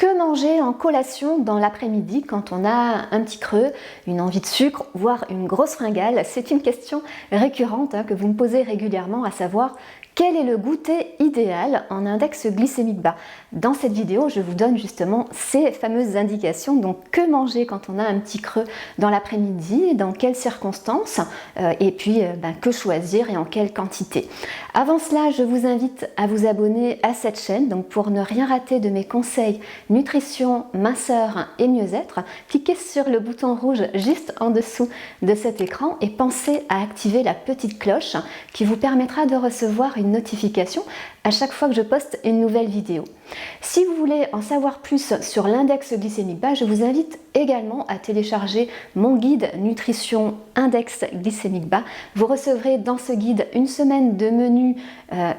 Que manger en collation dans l'après-midi quand on a un petit creux, une envie de sucre, voire une grosse fringale? C'est une question récurrente que vous me posez régulièrement, à savoir quel est le goûter idéal en index glycémique bas. Dans cette vidéo, je vous donne justement ces fameuses indications. Donc, que manger quand on a un petit creux dans l'après-midi, dans quelles circonstances, et puis que choisir et en quelle quantité. Avant cela, je vous invite à vous abonner à cette chaîne donc pour ne rien rater de mes conseils nutrition, minceur et mieux-être. Cliquez sur le bouton rouge juste en dessous de cet écran et pensez à activer la petite cloche qui vous permettra de recevoir une notification à chaque fois que je poste une nouvelle vidéo. Si vous voulez en savoir plus sur l'index glycémique bas, je vous invite également à télécharger mon guide nutrition index glycémique bas. Vous recevrez dans ce guide une semaine de menus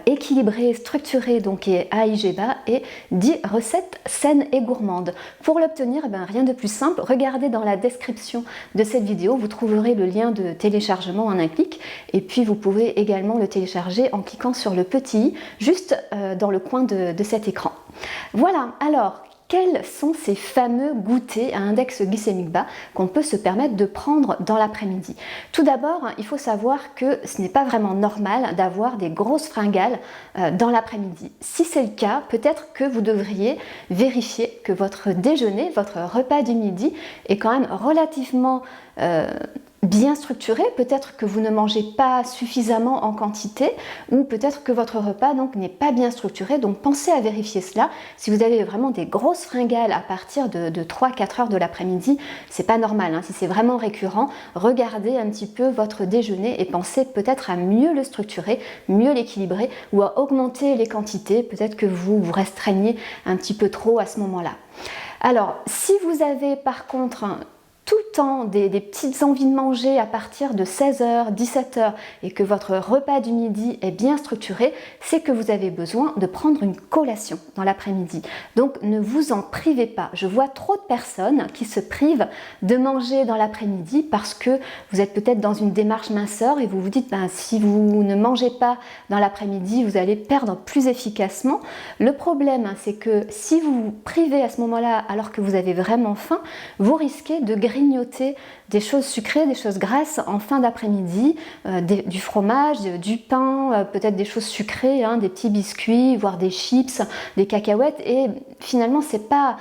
équilibrés, structurés donc et AIG bas et 10 recettes saines et gourmandes. Pour l'obtenir, rien de plus simple, regardez dans la description de cette vidéo, vous trouverez le lien de téléchargement en un clic et puis vous pouvez également le télécharger en cliquant sur le petit i juste dans le coin de cet écran. Voilà, alors quels sont ces fameux goûters à index glycémique bas qu'on peut se permettre de prendre dans l'après-midi? Tout d'abord, il faut savoir que ce n'est pas vraiment normal d'avoir des grosses fringales dans l'après-midi. Si c'est le cas, peut-être que vous devriez vérifier que votre déjeuner, votre repas du midi est quand même relativement bien structuré, peut-être que vous ne mangez pas suffisamment en quantité ou peut-être que votre repas donc n'est pas bien structuré, donc pensez à vérifier cela. Si vous avez vraiment des grosses fringales à partir de 3-4 heures de l'après-midi, c'est pas normal, si c'est vraiment récurrent, regardez un petit peu votre déjeuner et pensez peut-être à mieux le structurer, mieux l'équilibrer ou à augmenter les quantités, peut-être que vous vous restreignez un petit peu trop à ce moment-là. Alors, si vous avez par contre tout le temps des petites envies de manger à partir de 16h, 17h et que votre repas du midi est bien structuré, c'est que vous avez besoin de prendre une collation dans l'après-midi. Donc ne vous en privez pas. Je vois trop de personnes qui se privent de manger dans l'après-midi parce que vous êtes peut-être dans une démarche minceur et vous vous dites si vous ne mangez pas dans l'après-midi, vous allez perdre plus efficacement. Le problème, c'est que si vous vous privez à ce moment-là alors que vous avez vraiment faim, vous risquez de grignoter des choses sucrées, des choses grasses en fin d'après-midi, du fromage, du pain, peut-être des choses sucrées, des petits biscuits, voire des chips, des cacahuètes, et finalement c'est pas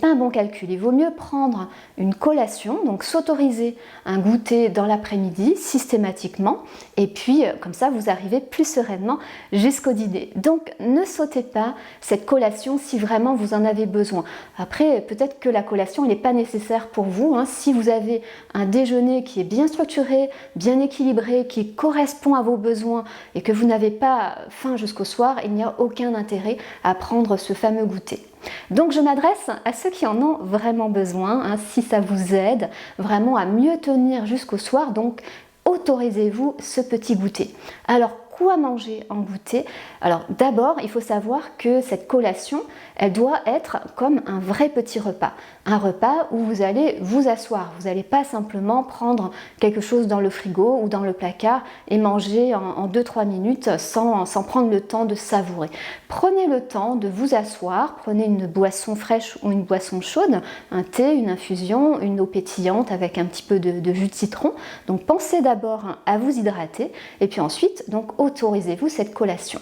un bon calcul. Il vaut mieux prendre une collation, donc s'autoriser un goûter dans l'après-midi systématiquement, et puis comme ça vous arrivez plus sereinement jusqu'au dîner. Donc ne sautez pas cette collation si vraiment vous en avez besoin. Après peut-être que la collation n'est pas nécessaire pour vous, si vous avez un déjeuner qui est bien structuré, bien équilibré, qui correspond à vos besoins et que vous n'avez pas faim jusqu'au soir, il n'y a aucun intérêt à prendre ce fameux goûter. Donc je m'adresse à ceux qui en ont vraiment besoin, si ça vous aide vraiment à mieux tenir jusqu'au soir, donc autorisez-vous ce petit goûter. Alors quoi manger en goûter? Alors d'abord, il faut savoir que cette collation, elle doit être comme un vrai petit repas. Un repas où vous allez vous asseoir. Vous n'allez pas simplement prendre quelque chose dans le frigo ou dans le placard et manger en 2-3 minutes sans prendre le temps de savourer. Prenez le temps de vous asseoir, prenez une boisson fraîche ou une boisson chaude, un thé, une infusion, une eau pétillante avec un petit peu de jus de citron. Donc pensez d'abord à vous hydrater et puis ensuite donc autorisez-vous cette collation.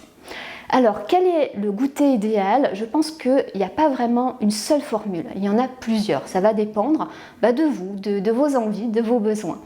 Alors, quel est le goûter idéal? Je pense qu'il n'y a pas vraiment une seule formule, il y en a plusieurs, ça va dépendre de vous, de vos envies, de vos besoins.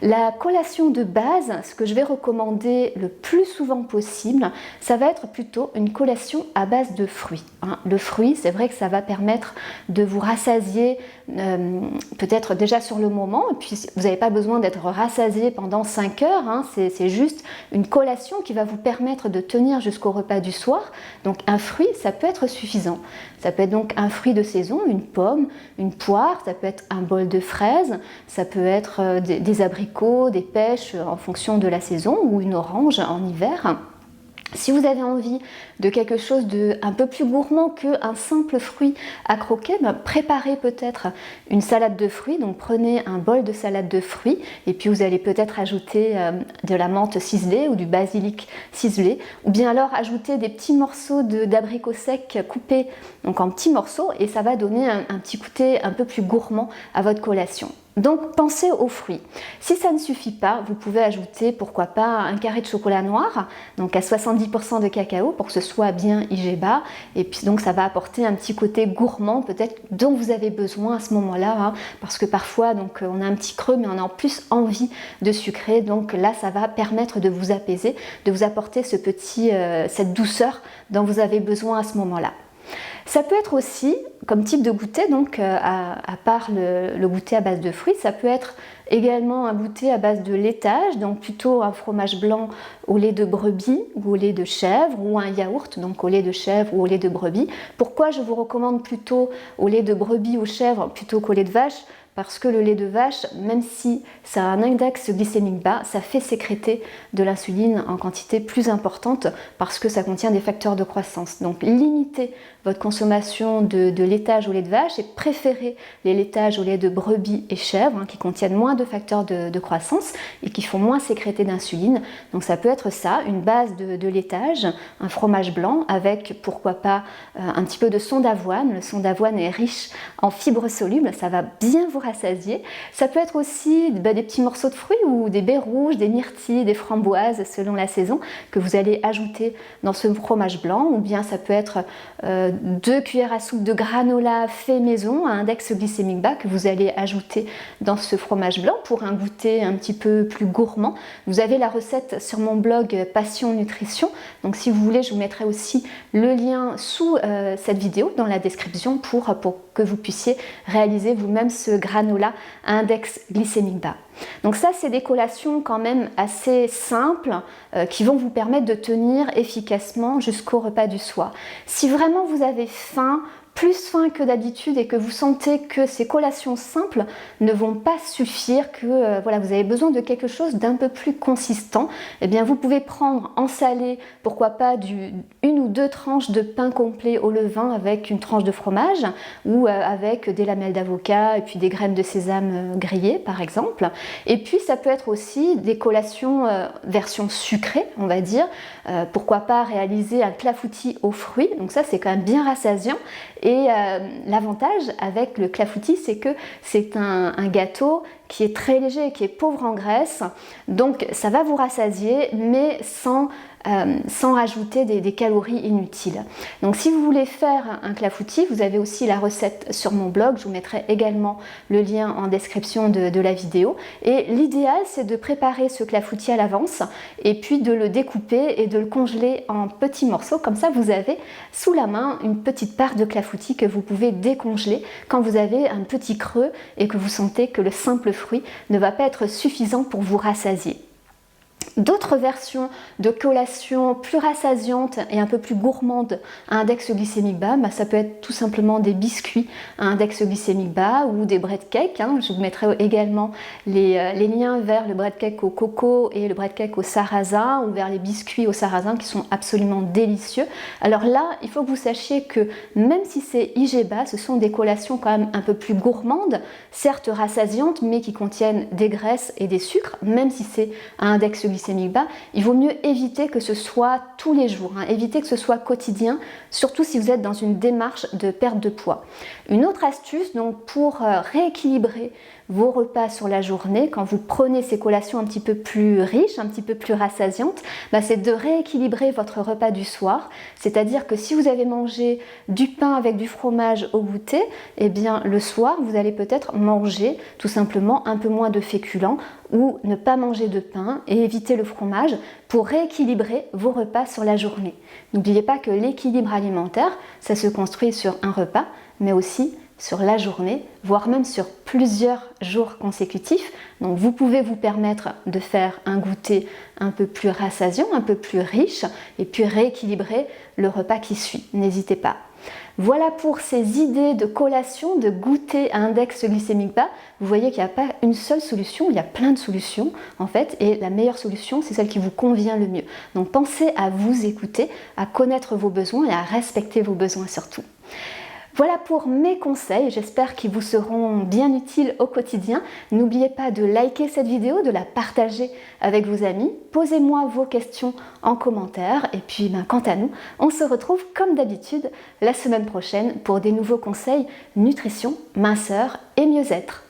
La collation de base, ce que je vais recommander le plus souvent possible, ça va être plutôt une collation à base de fruits. Le fruit, c'est vrai que ça va permettre de vous rassasier peut-être déjà sur le moment, et puis vous n'avez pas besoin d'être rassasié pendant 5 heures, c'est juste une collation qui va vous permettre de tenir jusqu'au repas du soir. Donc un fruit, ça peut être suffisant. Ça peut être donc un fruit de saison, une pomme, une poire, ça peut être un bol de fraises, ça peut être des abricots, des pêches en fonction de la saison ou une orange en hiver. Si vous avez envie de quelque chose de un peu plus gourmand qu'un simple fruit à croquer, préparez peut-être une salade de fruits. Donc prenez un bol de salade de fruits et puis vous allez peut-être ajouter de la menthe ciselée ou du basilic ciselé, ou bien alors ajouter des petits morceaux d'abricots secs coupés donc en petits morceaux, et ça va donner un petit goûter un peu plus gourmand à votre collation. Donc pensez aux fruits. Si ça ne suffit pas, vous pouvez ajouter pourquoi pas un carré de chocolat noir, donc à 70% de cacao pour que ce soit bien IG-bas, et puis donc ça va apporter un petit côté gourmand peut-être dont vous avez besoin à ce moment-là, hein, parce que parfois donc on a un petit creux mais on a en plus envie de sucrer, donc là ça va permettre de vous apaiser, de vous apporter cette douceur dont vous avez besoin à ce moment-là. Ça peut être aussi, comme type de goûter, donc à part le goûter à base de fruits, ça peut être également un goûter à base de laitage, donc plutôt un fromage blanc au lait de brebis ou au lait de chèvre, ou un yaourt donc au lait de chèvre ou au lait de brebis. Pourquoi je vous recommande plutôt au lait de brebis ou chèvre plutôt qu'au lait de vache? Parce que le lait de vache, même si ça a un index glycémique bas, ça fait sécréter de l'insuline en quantité plus importante parce que ça contient des facteurs de croissance. Donc limitez votre consommation de laitage au lait de vache et préférez les laitages au lait de brebis et chèvre, hein, qui contiennent moins de facteurs de croissance et qui font moins sécréter d'insuline. Donc ça peut être ça, une base de laitage, un fromage blanc avec pourquoi pas un petit peu de son d'avoine. Le son d'avoine est riche en fibres solubles, ça va bien vous rassasier. Ça peut être aussi des petits morceaux de fruits ou des baies rouges, des myrtilles, des framboises selon la saison que vous allez ajouter dans ce fromage blanc, ou bien ça peut être 2 cuillères à soupe de granola fait maison à index glycémique bas que vous allez ajouter dans ce fromage blanc pour un goûter un petit peu plus gourmand. Vous avez la recette sur mon blog Passion Nutrition, donc si vous voulez je vous mettrai aussi le lien sous cette vidéo dans la description pour que vous puissiez réaliser vous-même ce granola à index glycémique bas. Donc ça, c'est des collations quand même assez simples qui vont vous permettre de tenir efficacement jusqu'au repas du soir. Si vraiment vous avez faim, plus faim que d'habitude, et que vous sentez que ces collations simples ne vont pas suffire, que voilà, vous avez besoin de quelque chose d'un peu plus consistant, eh bien vous pouvez prendre en salé, pourquoi pas une ou deux tranches de pain complet au levain avec une tranche de fromage, ou avec des lamelles d'avocat et puis des graines de sésame grillées par exemple. Et puis ça peut être aussi des collations version sucrée, on va dire, pourquoi pas réaliser un clafoutis aux fruits, donc ça c'est quand même bien rassasiant. Et l'avantage avec le clafoutis, c'est que c'est un gâteau qui est très léger, qui est pauvre en graisse, donc ça va vous rassasier, mais sans rajouter des calories inutiles. Donc si vous voulez faire un clafoutis, vous avez aussi la recette sur mon blog, je vous mettrai également le lien en description de la vidéo. Et l'idéal, c'est de préparer ce clafoutis à l'avance et puis de le découper et de le congeler en petits morceaux. Comme ça, vous avez sous la main une petite part de clafoutis que vous pouvez décongeler quand vous avez un petit creux et que vous sentez que le simple fruit ne va pas être suffisant pour vous rassasier. D'autres versions de collations plus rassasiantes et un peu plus gourmandes à index glycémique bas, ça peut être tout simplement des biscuits à index glycémique bas ou des bread cakes. Je vous mettrai également les liens vers le bread cake au coco et le bread cake au sarrasin, ou vers les biscuits au sarrasin qui sont absolument délicieux. Alors là, il faut que vous sachiez que même si c'est IG bas, ce sont des collations quand même un peu plus gourmandes, certes rassasiantes, mais qui contiennent des graisses et des sucres, même si c'est à index glycémique bas, il vaut mieux éviter que ce soit tous les jours, éviter que ce soit quotidien, surtout si vous êtes dans une démarche de perte de poids. Une autre astuce donc pour rééquilibrer vos repas sur la journée, quand vous prenez ces collations un petit peu plus riches, un petit peu plus rassasiantes, c'est de rééquilibrer votre repas du soir. C'est-à-dire que si vous avez mangé du pain avec du fromage au goûter, eh bien le soir vous allez peut-être manger tout simplement un peu moins de féculents, ou ne pas manger de pain et éviter le fromage pour rééquilibrer vos repas sur la journée. N'oubliez pas que l'équilibre alimentaire, ça se construit sur un repas, mais aussi sur la journée, voire même sur plusieurs jours consécutifs. Donc vous pouvez vous permettre de faire un goûter un peu plus rassasiant, un peu plus riche, et puis rééquilibrer le repas qui suit. N'hésitez pas. Voilà pour ces idées de collation, de goûter à index glycémique bas. Vous voyez qu'il n'y a pas une seule solution, il y a plein de solutions en fait, et la meilleure solution, c'est celle qui vous convient le mieux. Donc pensez à vous écouter, à connaître vos besoins et à respecter vos besoins surtout. Voilà pour mes conseils, j'espère qu'ils vous seront bien utiles au quotidien. N'oubliez pas de liker cette vidéo, de la partager avec vos amis. Posez-moi vos questions en commentaire. Et puis, quant à nous, on se retrouve comme d'habitude la semaine prochaine pour des nouveaux conseils nutrition, minceur et mieux-être.